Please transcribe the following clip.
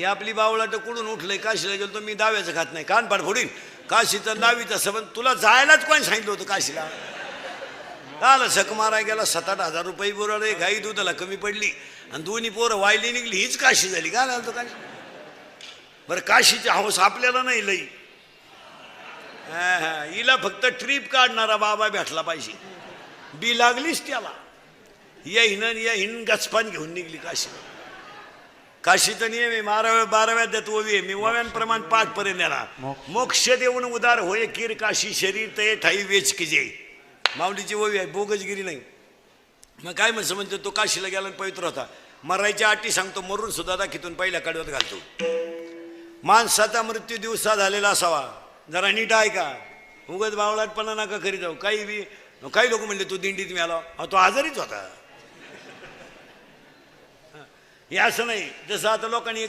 ही आपली बावळाट कुठून उठलंय काशीला गेलो तर मी दाव्याचं खात नाही कानपाड फोडीन काशीचं दावीचं सबंध तुला जायलाच कोण सांगितलं होतं काशीला आला सक माराय गेला 7-8 हजार रुपये बुराले गाई दुधाला कमी पडली आणि दोन्ही पोरं वायली निघली हीच काशी झाली काय झालं तो काशी बरं काशीची हौस आपल्याला नाही लई हिला फक्त ट्रीप काढणारा बाबा भेटला पाहिजे बी लागलीच त्याला या हिन गचपान घेऊन निघली काशीला काशीचा नियम आहे 12व्या देत ओवी आहे मी ओव्यांप्रमाण 5 पर्यंत येणार मोक्ष देऊन उदार होय कीर काशी शरीर ते ठाई वेच किजे माऊलीची ओवी आहे बोगजगिरी नाही मग काय म्हणतो तो काशीला गेला पवित्र होता मरायच्या अटी सांगतो मरून सुद्धा दाखीतून पहिल्या कडव्यात घालतो माणसाचा मृत्यू दिवसा झालेला असावा जरा नीट आहे का उगत बावळाटपणा नका करी जाऊ काही लोक म्हणले तू दिंडीत मिळाला तो आजारीच होता हे असं नाही जसं आता लोकांनी